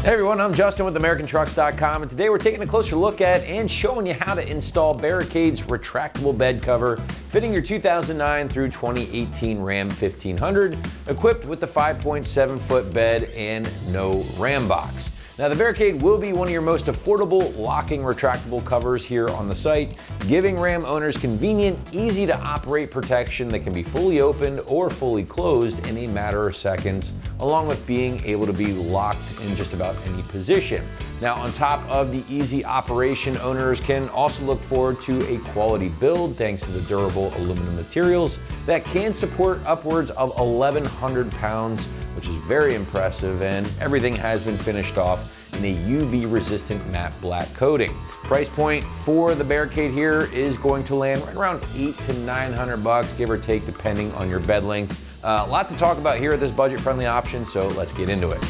Hey everyone, I'm Justin with AmericanTrucks.com, and today we're taking a closer look at and showing you how to install Barricade's retractable bed cover fitting your 2009 through 2018 Ram 1500, equipped with the 5.7 foot bed and no Ram box. Now the Barricade will be one of your most affordable locking retractable covers here on the site, giving Ram owners convenient, easy to operate protection that can be fully opened or fully closed in a matter of seconds, along with being able to be locked in just about any position. Now on top of the easy operation, owners can also look forward to a quality build thanks to the durable aluminum materials that can support upwards of 1,100 pounds, which is very impressive, and everything has been finished off in a UV resistant matte black coating. Price point for the Barricade here is going to land right around $800 to $900, give or take, depending on your bed length. A lot to talk about here at this budget friendly option, so let's get into it.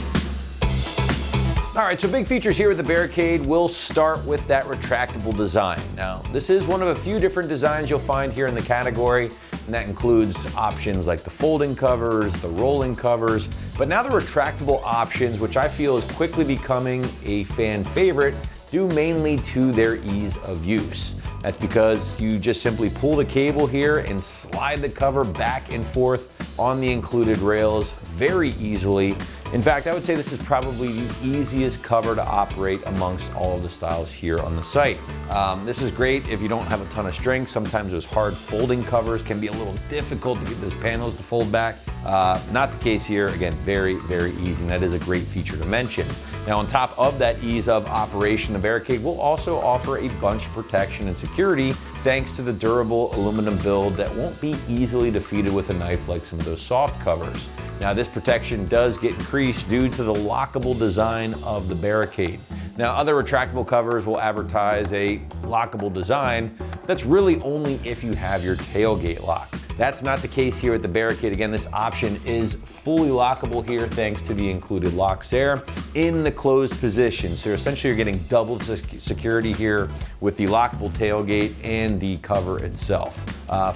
All right, so big features here with the Barricade. We'll start with that retractable design. Now, this is one of a few different designs you'll find here in the category, and that includes options like the folding covers, the rolling covers, but now the retractable options, which I feel is quickly becoming a fan favorite, due mainly to their ease of use. That's because you just simply pull the cable here and slide the cover back and forth on the included rails very easily. In fact, I would say this is probably the easiest cover to operate amongst all of the styles here on the site. This is great if you don't have a ton of strength. Sometimes those hard folding covers can be a little difficult to get those panels to fold back. Not the case here. Again, very, very easy, and that is a great feature to mention. Now, on top of that ease of operation, the Barricade will also offer a bunch of protection and security thanks to the durable aluminum build that won't be easily defeated with a knife like some of those soft covers. Now, this protection does get increased due to the lockable design of the Barricade. Now, other retractable covers will advertise a lockable design. That's really only if you have your tailgate locked. That's not the case here at the Barricade. Again, this option is fully lockable here thanks to the included locks there in the closed position. So essentially you're getting double security here with the lockable tailgate and the cover itself.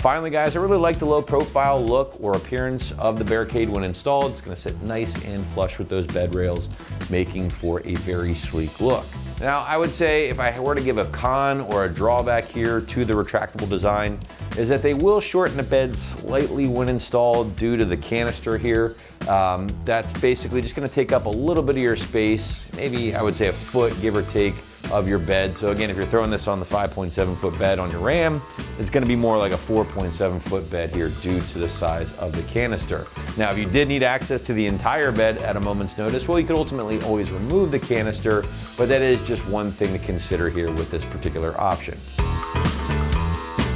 Finally, guys, I really like the low profile look or appearance of the Barricade when installed. It's gonna sit nice and flush with those bed rails, making for a very sleek look. Now, I would say if I were to give a con or a drawback here to the retractable design is that they will shorten the bed slightly when installed due to the canister here. That's basically just gonna take up a little bit of your space, maybe I would say a foot, give or take, of your bed. So again, if you're throwing this on the 5.7 foot bed on your Ram, it's gonna be more like a 4.7 foot bed here due to the size of the canister. Now, if you did need access to the entire bed at a moment's notice, well, you could ultimately always remove the canister, but that is just one thing to consider here with this particular option.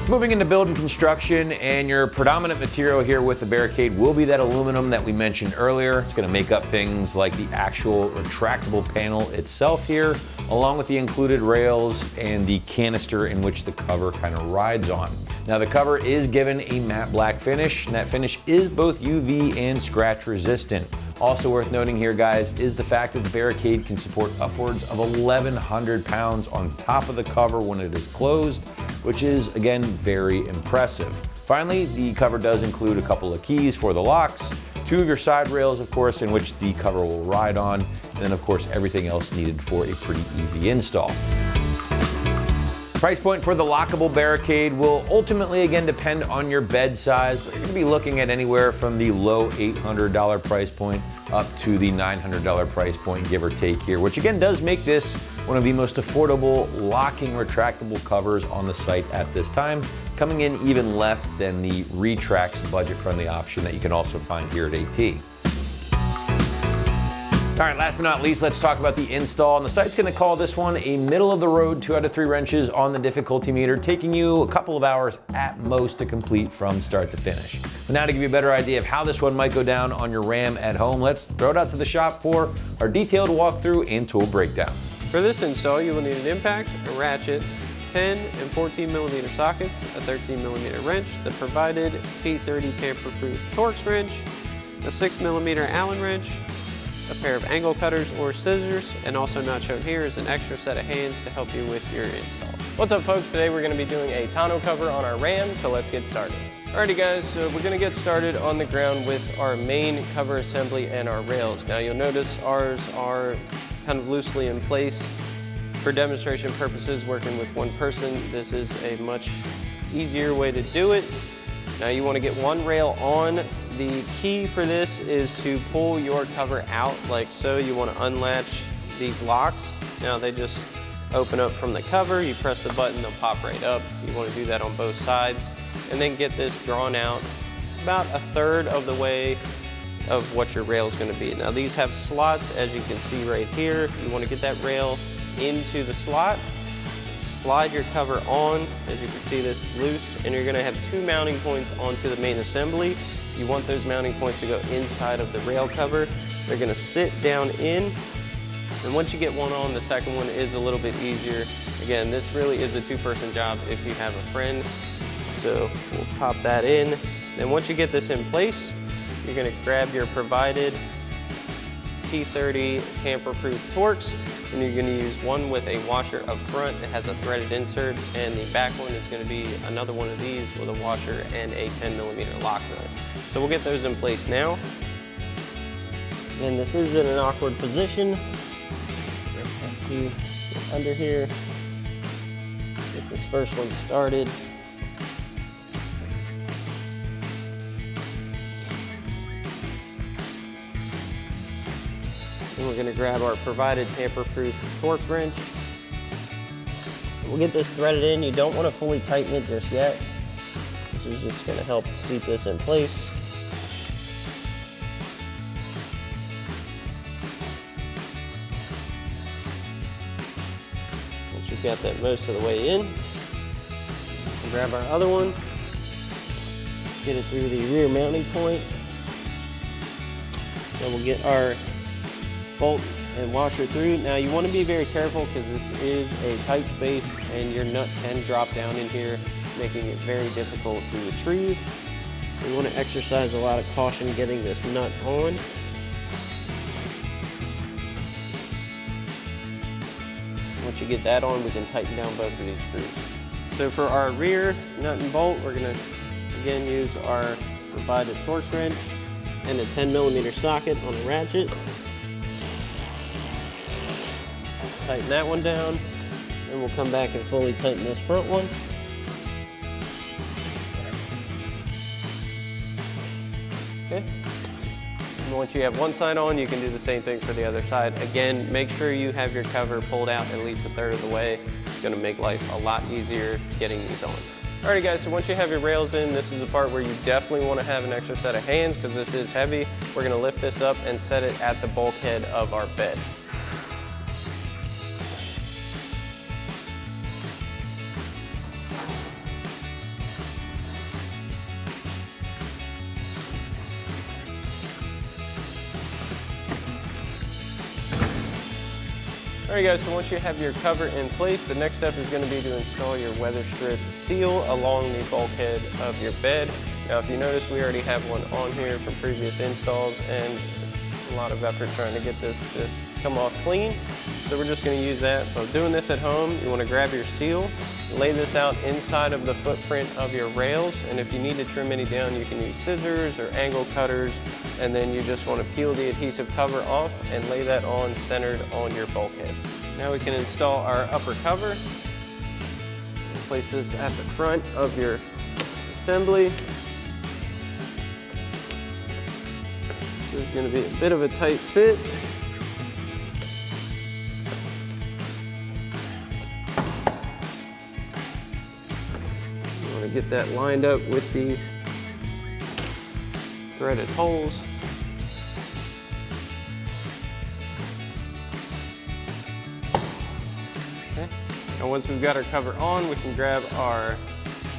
Moving into build and construction, and your predominant material here with the Barricade will be that aluminum that we mentioned earlier. It's gonna make up things like the actual retractable panel itself here, along with the included rails and the canister in which the cover kind of rides on. Now the cover is given a matte black finish, and that finish is both UV and scratch resistant. Also worth noting here, guys, is the fact that the Barricade can support upwards of 1,100 pounds on top of the cover when it is closed, which is, again, very impressive. Finally, the cover does include a couple of keys for the locks, two of your side rails, of course, in which the cover will ride on, and then, of course, everything else needed for a pretty easy install. Price point for the lockable Barricade will ultimately, again, depend on your bed size, but you're gonna be looking at anywhere from the low $800 price point up to the $900 price point, give or take here, which again does make this one of the most affordable locking retractable covers on the site at this time, coming in even less than the Retrax budget-friendly option that you can also find here at AT. All right, last but not least, let's talk about the install. And the site's gonna call this one a middle of the road 2 out of 3 wrenches on the difficulty meter, taking you a couple of hours at most to complete from start to finish. But now to give you a better idea of how this one might go down on your Ram at home, let's throw it out to the shop for our detailed walkthrough and tool breakdown. For this install, you will need an impact, a ratchet, 10 and 14 millimeter sockets, a 13 millimeter wrench, the provided T30 tamper-proof Torx wrench, a 6 millimeter Allen wrench, a pair of angle cutters or scissors, and also not shown here is an extra set of hands to help you with your install. What's up, folks? Today we're going to be doing a tonneau cover on our Ram, so let's get started. Alrighty guys, so we're going to get started on the ground with our main cover assembly and our rails. Now you'll notice ours are kind of loosely in place. For demonstration purposes, working with one person, this is a much easier way to do it. Now you want to get one rail on. The key for this is to pull your cover out like so. You want to unlatch these locks. Now they just open up from the cover. You press the button, they'll pop right up. You want to do that on both sides. And then get this drawn out about a third of the way of what your rail is going to be. Now these have slots, as you can see right here. You want to get that rail into the slot, slide your cover on. As you can see, this is loose, and you're going to have two mounting points onto the main assembly. You want those mounting points to go inside of the rail cover. They're going to sit down in, and once you get one on, the second one is a little bit easier. Again, this really is a two-person job if you have a friend. So we'll pop that in. Then once you get this in place, you're going to grab your provided T30 tamper-proof Torx, and you're going to use one with a washer up front. It has a threaded insert, and the back one is going to be another one of these with a washer and a 10mm lock nut. So we'll get those in place now. And this is in an awkward position. You have to get under here, get this first one started. And we're going to grab our provided tamper-proof Torx wrench. We'll get this threaded in. You don't want to fully tighten it just yet. This is just going to help keep this in place. Once you've got that most of the way in, we'll grab our other one, get it through the rear mounting point. So we'll get our bolt and washer through. Now you want to be very careful because this is a tight space and your nut can drop down in here, making it very difficult to retrieve. So you want to exercise a lot of caution getting this nut on. Once you get that on, we can tighten down both of these screws. So for our rear nut and bolt, we're going to again use our provided Torx wrench and a 10mm socket on a ratchet. Tighten that one down, and we'll come back and fully tighten this front one. Okay. And once you have one side on, you can do the same thing for the other side. Again, make sure you have your cover pulled out at least a third of the way. It's going to make life a lot easier getting these on. Alrighty guys, so once you have your rails in, this is the part where you definitely want to have an extra set of hands because this is heavy. We're going to lift this up and set it at the bulkhead of our bed. Alright guys, so once you have your cover in place, the next step is going to be to install your weather strip seal along the bulkhead of your bed. Now if you notice, we already have one on here from previous installs, and it's a lot of effort trying to get this to come off clean. So we're just going to use that. But doing this at home, you want to grab your seal, lay this out inside of the footprint of your rails, and if you need to trim any down, you can use scissors or angle cutters, and then you just want to peel the adhesive cover off and lay that on centered on your bulkhead. Now we can install our upper cover. Place this at the front of your assembly. This is going to be a bit of a tight fit. You want to get that lined up with the threaded holes. Okay. And once we've got our cover on, we can grab our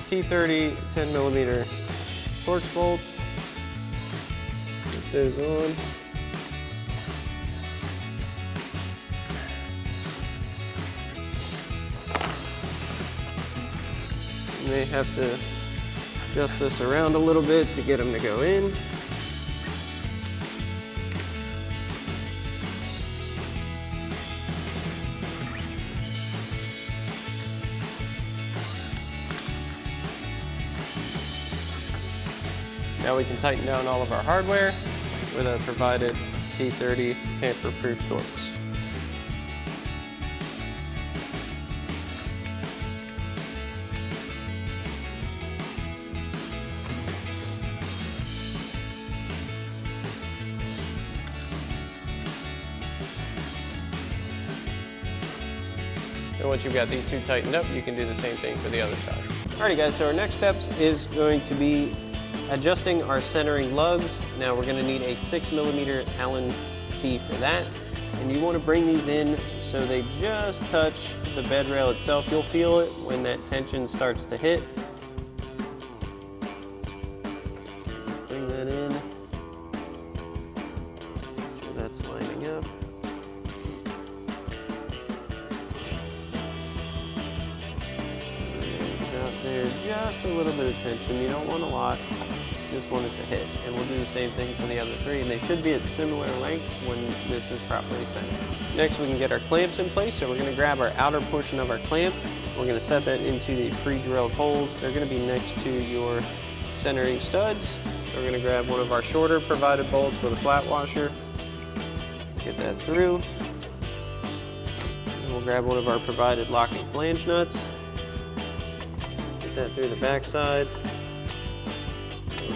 T30 10mm Torx bolts. Put those on. You may have to adjust this around a little bit to get them to go in. Now we can tighten down all of our hardware with our provided T30 tamper-proof Torx. And once you've got these two tightened up, you can do the same thing for the other side. Alrighty guys, so our next steps is going to be adjusting our centering lugs. Now we're gonna need a 6mm Allen key for that. And you wanna bring these in so they just touch the bed rail itself. You'll feel it when that tension starts to hit. Bring that in. Make sure that's lining up. And out there, just a little bit of tension. You don't want a lot. Just want it to hit. And we'll do the same thing for the other three. And they should be at similar lengths when this is properly centered. Next, we can get our clamps in place. So we're gonna grab our outer portion of our clamp. We're gonna set that into the pre-drilled holes. They're gonna be next to your centering studs. So we're gonna grab one of our shorter provided bolts with a flat washer. Get that through. And we'll grab one of our provided locking flange nuts. Get that through the backside.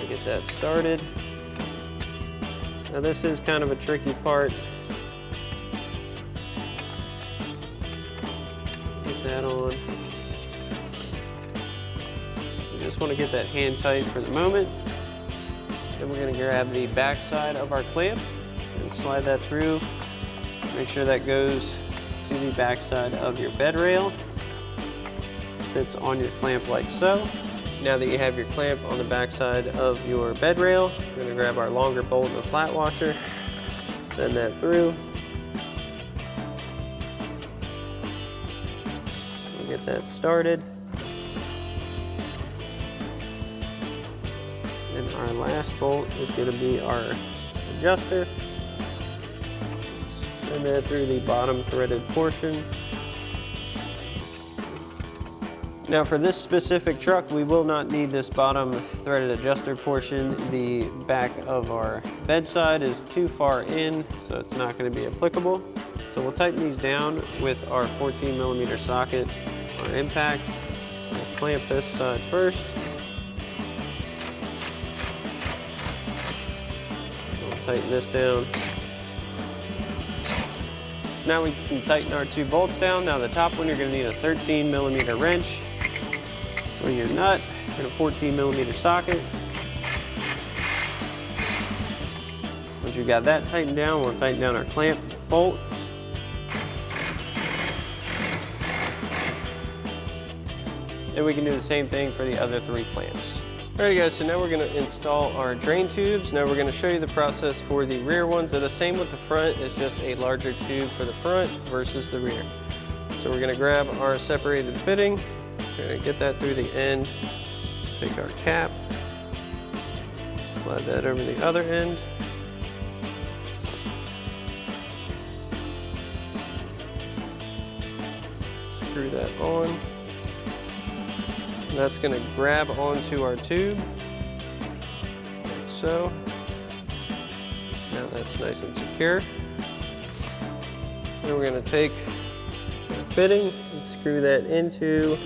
Get that started. Now this is kind of a tricky part. Get that on. You just want to get that hand tight for the moment. Then we're going to grab the back side of our clamp and slide that through. Make sure that goes to the back side of your bed rail. Sits on your clamp like so. Now that you have your clamp on the back side of your bed rail, we're gonna grab our longer bolt and a flat washer, send that through. We'll get that started. And our last bolt is gonna be our adjuster. Send that through the bottom threaded portion. Now for this specific truck, we will not need this bottom threaded adjuster portion. The back of our bedside is too far in, so it's not going to be applicable. So we'll tighten these down with our 14mm socket, our impact. We'll clamp this side first. We'll tighten this down. So now we can tighten our two bolts down. Now the top one, you're going to need a 13mm wrench for your nut and a 14mm socket. Once you've got that tightened down, we'll tighten down our clamp bolt. And we can do the same thing for the other three clamps. Alrighty guys, so now we're gonna install our drain tubes. Now we're gonna show you the process for the rear ones. They're the same with the front, it's just a larger tube for the front versus the rear. So we're gonna grab our separated fitting. We're gonna get that through the end, take our cap, slide that over the other end. Screw that on. That's gonna grab onto our tube, like so. Now that's nice and secure. Then we're gonna take our fitting and screw that into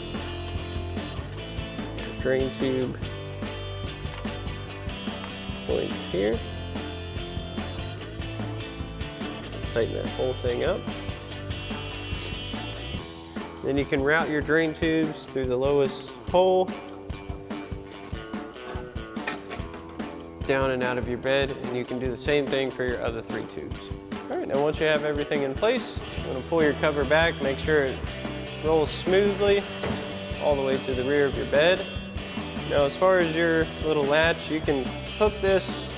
drain tube points here. Tighten that whole thing up. Then you can route your drain tubes through the lowest hole, down and out of your bed, and you can do the same thing for your other three tubes. All right, now once you have everything in place, I'm gonna pull your cover back, make sure it rolls smoothly all the way to the rear of your bed. Now as far as your little latch, you can hook this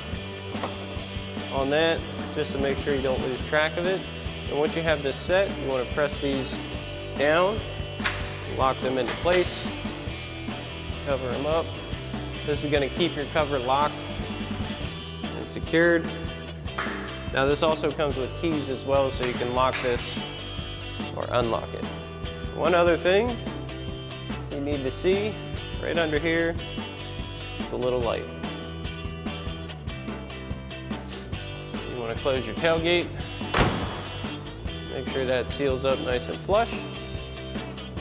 on that just to make sure you don't lose track of it. And once you have this set, you want to press these down, lock them into place, cover them up. This is going to keep your cover locked and secured. Now this also comes with keys as well, so you can lock this or unlock it. One other thing you need to see right under here is a little light. You want to close your tailgate, make sure that seals up nice and flush,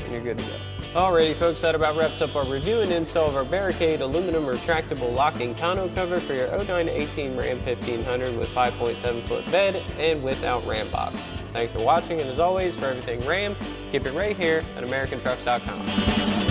and you're good to go. Alrighty folks, that about wraps up our review and install of our Barricade aluminum retractable locking tonneau cover for your 09 to 18 Ram 1500 with 5.7 foot bed and without ram box. Thanks for watching, and as always, for everything Ram, keep it right here at AmericanTrucks.com.